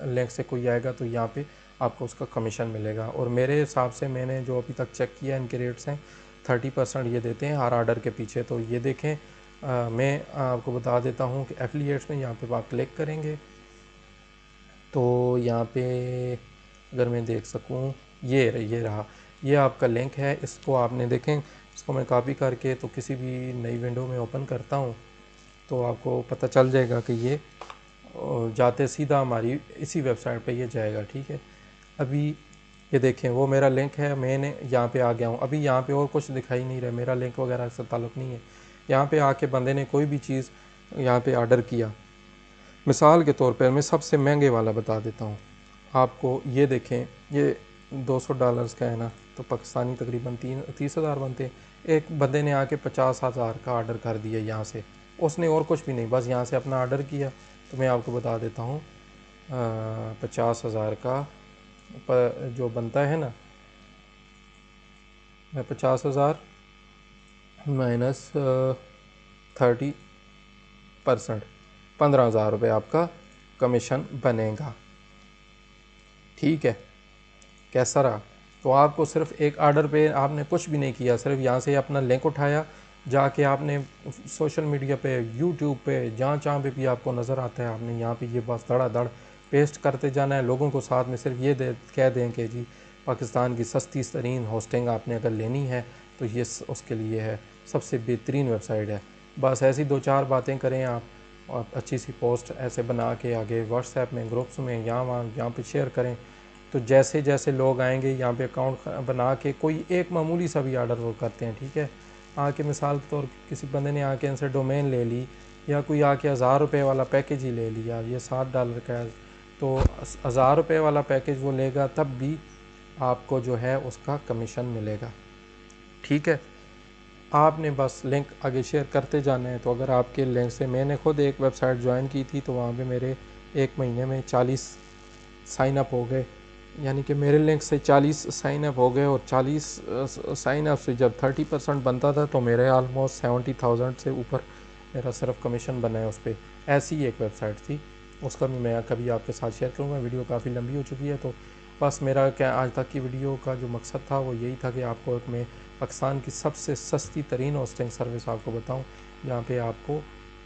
लिंक से कोई आएगा तो यहाँ पे आपको उसका कमीशन मिलेगा। और मेरे हिसाब से मैंने जो अभी तक चेक किया, इनके रेट्स हैं 30% ये देते हैं हर ऑर्डर के पीछे। तो ये देखें, मैं आपको बता देता हूँ कि एफिलिएट्स में यहाँ पे आप क्लिक करेंगे तो यहाँ पे अगर मैं देख सकूँ, ये रहा, ये आपका लिंक है। इसको आपने देखें, इसको मैं कॉपी करके तो किसी भी नई विंडो में ओपन करता हूँ तो आपको पता चल जाएगा कि ये जाते सीधा हमारी इसी वेबसाइट पे ये जाएगा। ठीक है, अभी ये देखें वो मेरा लिंक है, मैंने यहाँ पे आ गया हूँ। अभी यहाँ पे और कुछ दिखाई नहीं रहा, मेरा लिंक वगैरह से ताल्लुक़ नहीं है। यहाँ पे आके बंदे ने कोई भी चीज़ यहाँ पे ऑर्डर किया, मिसाल के तौर पर मैं सबसे महंगे वाला बता देता हूँ आपको। ये देखें, ये $200 का है ना, तो पाकिस्तानी तकरीबन 30,000 बनते हैं। एक बंदे ने आके 50,000 का ऑर्डर कर दिया यहाँ से, उसने और कुछ भी नहीं, बस यहाँ से अपना ऑर्डर किया। तो मैं आपको बता देता हूँ 50,000 का जो बनता है ना, 50,000 माइनस 30%, 15,000 रुपये आपका कमीशन बनेगा। ठीक है, कैसा रहा? तो आपको सिर्फ एक आर्डर पे आपने कुछ भी नहीं किया, सिर्फ यहाँ से अपना लिंक उठाया, जाके आपने सोशल मीडिया पे, यूट्यूब पे, जहाँ जहाँ पे भी आपको नज़र आता है, आपने यहाँ पे ये बस धड़ाधड़ पेस्ट करते जाना है। लोगों को साथ में सिर्फ ये कह दें कि जी पाकिस्तान की सस्ती तरीन होस्टिंग आपने अगर लेनी है तो ये उसके लिए है, सबसे बेहतरीन वेबसाइट है। बस ऐसी 2-4 बातें करें आप, और अच्छी सी पोस्ट ऐसे बना के आगे व्हाट्सएप में, ग्रुप्स में, यहाँ पे शेयर करें। तो जैसे जैसे लोग आएंगे यहाँ पे अकाउंट बना के, कोई एक मामूली सा भी आर्डर वो करते हैं, ठीक है, आके मिसाल के तौर किसी बंदे ने आके इनसे डोमेन ले ली, या कोई आके 1000 रुपये वाला पैकेज ही ले लिया, ये $7 का है, तो 1000 रुपये वाला पैकेज वो लेगा, तब भी आपको जो है उसका कमीशन मिलेगा, ठीक है। आपने बस लिंक आगे शेयर करते जाना है। तो अगर आपके लिंक से, मैंने खुद एक वेबसाइट ज्वाइन की थी, तो वहाँ पे मेरे 1 महीने में 40 साइन अप हो गए, यानी कि मेरे लिंक से 40 साइन अप हो गए, और 40 साइन अप से जब 30% बनता था तो मेरे ऑलमोस्ट 70,000 से ऊपर मेरा सिर्फ कमीशन बना है उस पर। ऐसी ही एक वेबसाइट थी, उसका भी मैं कभी आपके साथ शेयर करूँगा। वीडियो काफ़ी लंबी हो चुकी है, तो बस मेरा क्या आज तक की वीडियो का जो मकसद था वो यही था कि आपको मैं पाकिस्तान की सबसे सस्ती तरीन होस्टिंग सर्विस आपको बताऊं, जहाँ पे आपको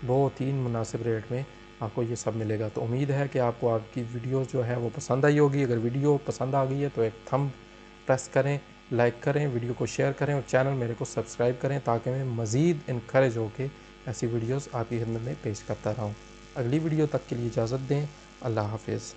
2-3 मुनासिब रेट में आपको ये सब मिलेगा। तो उम्मीद है कि आपको आपकी वीडियो जो है वो पसंद आई होगी। अगर वीडियो पसंद आ गई है तो एक थंब प्रेस करें, लाइक करें, वीडियो को शेयर करें, और चैनल मेरे को सब्सक्राइब करें, ताकि मैं मज़ीद इनकरेज होकर ऐसी वीडियोज़ आपकी खिदमत में पेश करता रहूँ। अगली वीडियो तक के लिए इजाज़त दें। अल्लाह हाफिज़।